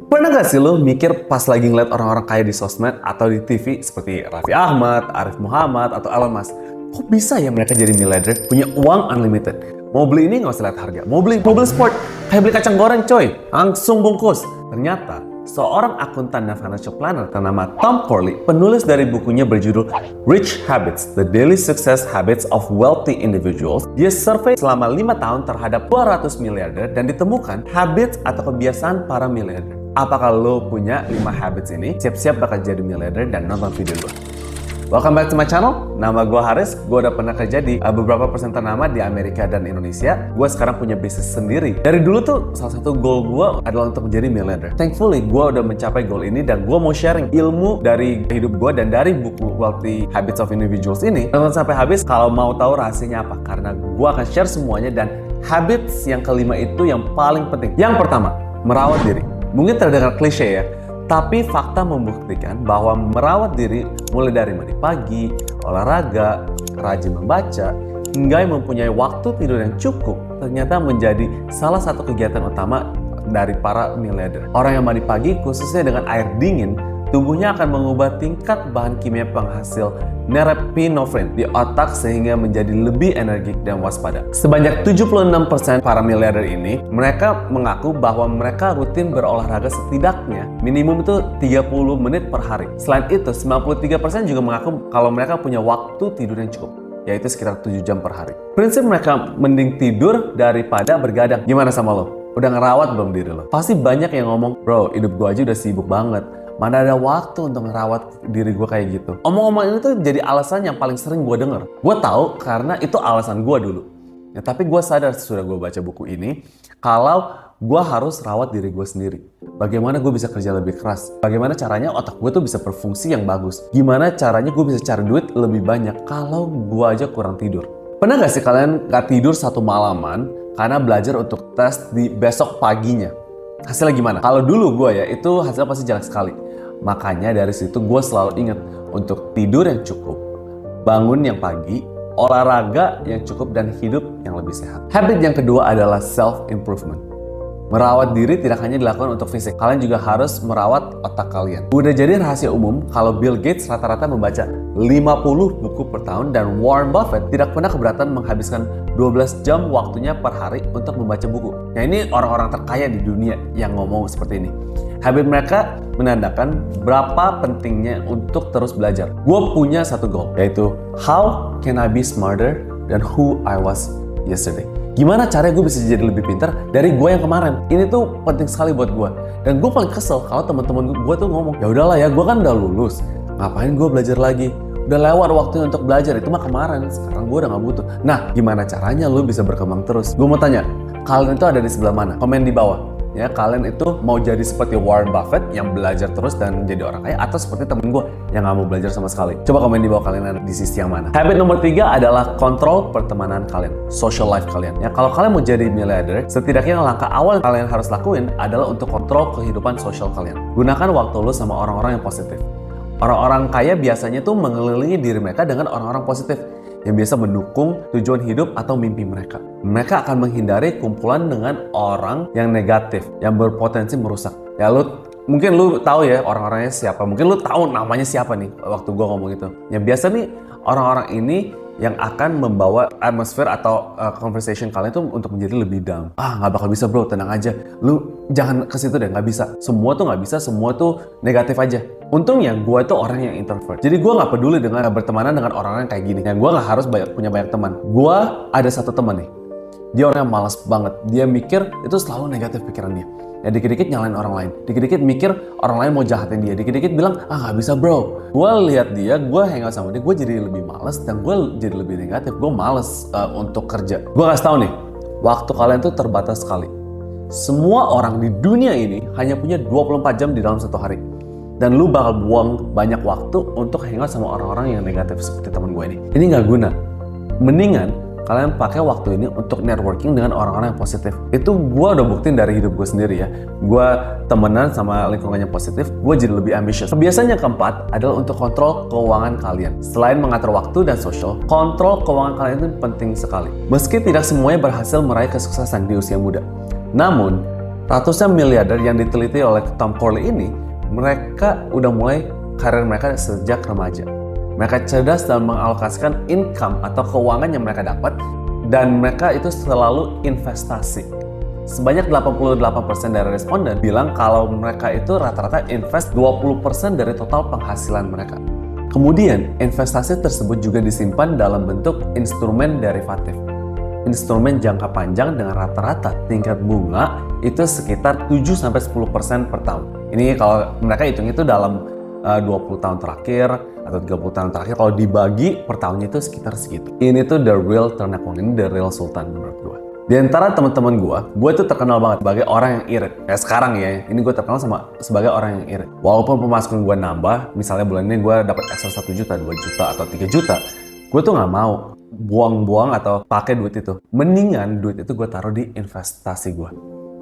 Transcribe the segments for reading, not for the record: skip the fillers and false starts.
Pernah gak sih lo mikir pas lagi ngeliat orang-orang kaya di sosmed atau di TV seperti Raffi Ahmad, Arif Muhammad, atau Elon Musk, kok bisa ya mereka jadi miliarder, punya uang unlimited? Mau beli ini nggak usah lihat harga, mau beli mobil sport, kayak beli kacang goreng coy, langsung bungkus. Ternyata, seorang akuntan dan financial planner bernama Tom Corley, penulis dari bukunya berjudul Rich Habits, The Daily Success Habits of Wealthy Individuals, dia survei selama 5 tahun terhadap 200 miliarder dan ditemukan habits atau kebiasaan para miliarder. Apakah lo punya 5 habits ini? Siap-siap bakal jadi miliarder dan nonton video gue. Welcome back to my channel. Nama gue Haris. Gue udah pernah kerja di beberapa perusahaan ternama di Amerika dan Indonesia. Gue sekarang punya bisnis sendiri. Dari dulu tuh salah satu goal gue adalah untuk menjadi miliarder. Thankfully gue udah mencapai goal ini dan gue mau sharing ilmu dari hidup gue dan dari buku Wealthy Habits of Individuals ini. Tonton sampai habis kalau mau tahu rahasianya apa. Karena gue akan share semuanya dan habits yang kelima itu yang paling penting. Yang pertama, merawat diri. Mungkin terdengar klise ya, tapi fakta membuktikan bahwa merawat diri mulai dari mandi pagi, olahraga, rajin membaca, hingga mempunyai waktu tidur yang cukup ternyata menjadi salah satu kegiatan utama dari para miliarder. Orang yang mandi pagi khususnya dengan air dingin, tubuhnya akan mengubah tingkat bahan kimia penghasil norepinefrin di otak sehingga menjadi lebih energik dan waspada. Sebanyak 76% para miliarder ini, mereka mengaku bahwa mereka rutin berolahraga setidaknya minimum itu 30 menit per hari. Selain itu, 93% juga mengaku kalau mereka punya waktu tidur yang cukup, yaitu sekitar 7 jam per hari. Prinsip mereka mending tidur daripada bergadang. Gimana sama lo? Udah ngerawat belum diri lo? Pasti banyak yang ngomong, bro, hidup gue aja udah sibuk banget. Mana ada waktu untuk ngerawat diri gue kayak gitu. Omong-omong ini tuh jadi alasan yang paling sering gue denger. Gue tahu karena itu alasan gue dulu. Ya, tapi gue sadar sesudah gue baca buku ini, kalau gue harus rawat diri gue sendiri. Bagaimana gue bisa kerja lebih keras? Bagaimana caranya otak gue tuh bisa berfungsi yang bagus? Gimana caranya gue bisa cari duit lebih banyak kalau gue aja kurang tidur? Pernah gak sih kalian gak tidur satu malaman karena belajar untuk tes di besok paginya? Hasilnya gimana? Kalau dulu gue ya, itu hasilnya pasti jelek sekali. Makanya dari situ gue selalu ingat untuk tidur yang cukup, bangun yang pagi, olahraga yang cukup, dan hidup yang lebih sehat. Habit yang kedua adalah self-improvement. Merawat diri tidak hanya dilakukan untuk fisik, kalian juga harus merawat otak kalian. Udah jadi rahasia umum kalau Bill Gates rata-rata membaca 50 buku per tahun dan Warren Buffett tidak pernah keberatan menghabiskan 12 jam waktunya per hari untuk membaca buku. Nah, ini orang-orang terkaya di dunia yang ngomong seperti ini. Habit mereka menandakan berapa pentingnya untuk terus belajar. Gue punya satu goal, yaitu how can I be smarter than who I was yesterday. Gimana caranya gue bisa jadi lebih pintar dari gue yang kemarin? Ini tuh penting sekali buat gue. Dan gue paling kesel kalau teman-teman gue tuh ngomong, ya udahlah ya, gue kan udah lulus, ngapain gue belajar lagi? Udah lewat waktunya untuk belajar, itu mah kemarin, sekarang gue udah gak butuh. Nah, gimana caranya lu bisa berkembang terus? Gue mau tanya, kalian itu ada di sebelah mana? Komen di bawah. Ya, kalian itu mau jadi seperti Warren Buffett yang belajar terus dan menjadi orang kaya, atau seperti temen gue yang gak mau belajar sama sekali? Coba komen di bawah kalian ada di sisi yang mana. Habit nomor 3 adalah kontrol pertemanan kalian, social life kalian. Ya, kalau kalian mau jadi miliarder, setidaknya langkah awal yang kalian harus lakuin adalah untuk kontrol kehidupan sosial kalian. Gunakan waktu lu sama orang-orang yang positif. Orang-orang kaya biasanya tuh mengelilingi diri mereka dengan orang-orang positif yang biasa mendukung tujuan hidup atau mimpi mereka. Mereka akan menghindari kumpulan dengan orang yang negatif, yang berpotensi merusak. Ya, mungkin lu tahu ya orang-orangnya siapa. Mungkin lu tahu namanya siapa nih waktu gua ngomong itu. Ya, biasa nih orang-orang ini yang akan membawa atmosfer atau conversation kalian itu untuk menjadi lebih down. Nggak bakal bisa bro, tenang aja. Lu jangan ke situ deh, nggak bisa. Semua tuh nggak bisa, semua tuh negatif aja. Untungnya gue itu orang yang introvert. Jadi gue nggak peduli dengan bertemanan dengan orang-orang kayak gini. Dan gue nggak harus punya banyak teman. Gue ada satu teman nih. Dia orang yang malas banget. Dia mikir itu selalu negatif pikiran dia. Ya, dikit-dikit nyalain orang lain, dikit-dikit mikir orang lain mau jahatin dia, dikit-dikit bilang, nggak bisa bro. Gue lihat dia, gue hangout sama dia, gue jadi lebih males dan gue jadi lebih negatif. Gue males untuk kerja. Gue kasih tau nih, waktu kalian tuh terbatas sekali. Semua orang di dunia ini hanya punya 24 jam di dalam satu hari. Dan lu bakal buang banyak waktu untuk hangout sama orang-orang yang negatif seperti teman gue ini. Ini nggak guna. Mendingan kalian pakai waktu ini untuk networking dengan orang-orang yang positif. Itu gue udah buktiin dari hidup gue sendiri ya. Gue temenan sama lingkungan yang positif, gue jadi lebih ambitious. Kebiasaan yang keempat adalah untuk kontrol keuangan kalian. Selain mengatur waktu dan social, kontrol keuangan kalian itu penting sekali. Meski tidak semuanya berhasil meraih kesuksesan di usia muda. Namun, Ratusan miliarder yang diteliti oleh Tom Corley ini, mereka udah mulai karir mereka sejak remaja. Mereka cerdas dalam mengalokasikan income atau keuangan yang mereka dapat, dan mereka itu selalu investasi. Sebanyak 88% dari responden bilang kalau mereka itu rata-rata invest 20% dari total penghasilan mereka. Kemudian, investasi tersebut juga disimpan dalam bentuk instrumen derivatif. Instrumen jangka panjang dengan rata-rata tingkat bunga itu sekitar 7-10% per tahun. Ini kalau mereka hitung itu dalam 20 tahun terakhir atau 30 tahun terakhir, kalau dibagi per tahunnya itu sekitar segitu. Ini tuh the real turning point, ini the real sultan menurut gue. Di antara teman-teman gue tuh terkenal banget sebagai orang yang irit. Kayak sekarang ya, ini gue terkenal sebagai orang yang irit. Walaupun pemasukan gue nambah, misalnya bulan ini gue dapat ekstra 1 juta, 2 juta, atau 3 juta, gue tuh nggak mau buang-buang atau pakai duit itu. Mendingan duit itu gue taruh di investasi gue.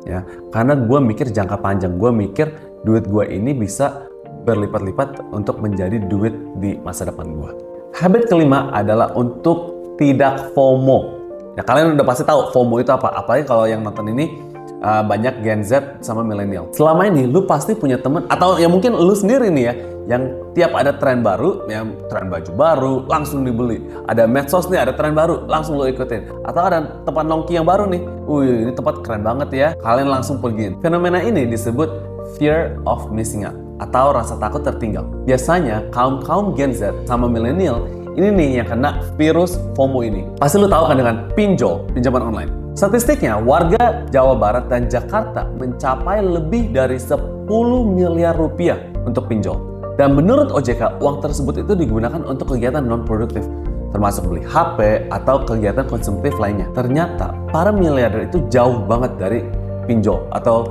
Ya, karena gue mikir jangka panjang, gue mikir duit gue ini bisa berlipat-lipat untuk menjadi duit di masa depan gue. Habit kelima adalah untuk tidak FOMO. Ya, kalian udah pasti tahu FOMO itu apa. Apalagi kalau yang nonton ini banyak Gen Z sama milenial. Selama ini lu pasti punya temen, atau ya mungkin lu sendiri nih ya, yang tiap ada tren baru, yang tren baju baru, langsung dibeli. Ada medsos nih, ada tren baru, langsung lu ikutin. Atau ada tempat nongki yang baru nih, wih ini tempat keren banget ya, kalian langsung pergiin. Fenomena ini disebut fear of missing out, atau rasa takut tertinggal. Biasanya kaum Gen Z sama milenial ini nih yang kena virus FOMO ini. Pasti lu tahu kan dengan pinjol, pinjaman online. Statistiknya, warga Jawa Barat dan Jakarta mencapai lebih dari 10 miliar rupiah untuk pinjol. Dan menurut OJK, uang tersebut itu digunakan untuk kegiatan non-produktif, termasuk beli HP atau kegiatan konsumtif lainnya. Ternyata, para miliarder itu jauh banget dari pinjol atau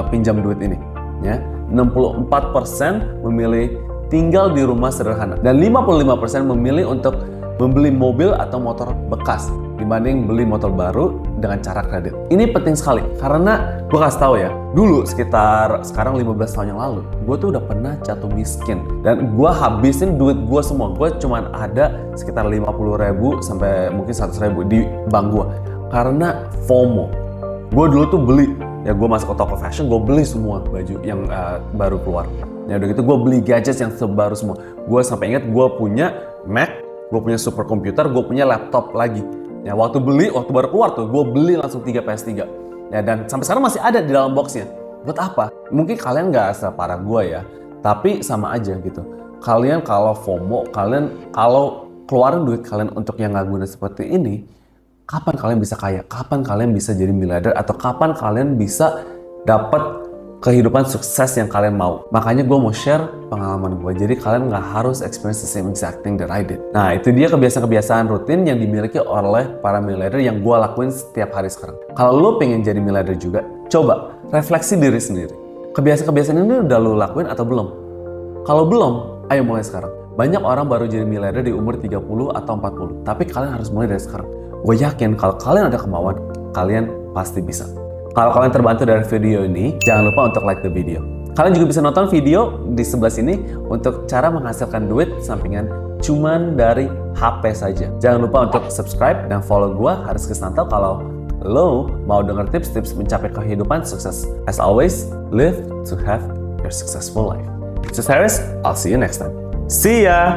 pinjam duit ini. Ya, 64% memilih tinggal di rumah sederhana, dan 55% memilih untuk membeli mobil atau motor bekas dibanding beli motor baru dengan cara kredit. Ini penting sekali karena gue kasih tahu ya, dulu sekitar sekarang 15 tahun yang lalu, gue tuh udah pernah jatuh miskin dan gue habisin duit gue semua. Gue cuman ada sekitar 50.000 sampai mungkin 100.000 di bank gue karena FOMO. Gue dulu tuh beli, ya gue masuk ke toko fashion, gue beli semua baju yang baru keluar. Ya udah gitu gue beli gadgets yang terbaru semua. Gue sampai ingat gue punya Mac, gue punya superkomputer, gue punya laptop lagi. Ya waktu baru keluar tuh, gue beli langsung 3 PS3. Ya dan sampai sekarang masih ada di dalam boxnya. Buat apa? Mungkin kalian nggak separah gue ya, tapi sama aja gitu. Kalian kalau FOMO, kalian kalau keluarin duit kalian untuk yang nggak guna seperti ini, kapan kalian bisa kaya? Kapan kalian bisa jadi miliarder? Atau kapan kalian bisa dapat kehidupan sukses yang kalian mau? Makanya gue mau share pengalaman gue, jadi kalian nggak harus experience the same exact thing that I did. Nah itu dia kebiasaan-kebiasaan rutin yang dimiliki oleh para miliarder yang gue lakuin setiap hari sekarang. Kalau lo pengen jadi miliarder juga, coba refleksi diri sendiri. Kebiasaan-kebiasaan ini udah lo lakuin atau belum? Kalau belum, ayo mulai sekarang. Banyak orang baru jadi miliarder di umur 30 atau 40, tapi kalian harus mulai dari sekarang. Gue yakin kalau kalian ada kemauan, kalian pasti bisa. Kalau kalian terbantu dari video ini, jangan lupa untuk like the video. Kalian juga bisa nonton video di sebelah sini untuk cara menghasilkan duit sampingan cuman dari HP saja. Jangan lupa untuk subscribe dan follow gue, Haris Krisnanto, kalau lo mau denger tips-tips mencapai kehidupan sukses. As always, live to have your successful life. This is Haris, I'll see you next time. See ya!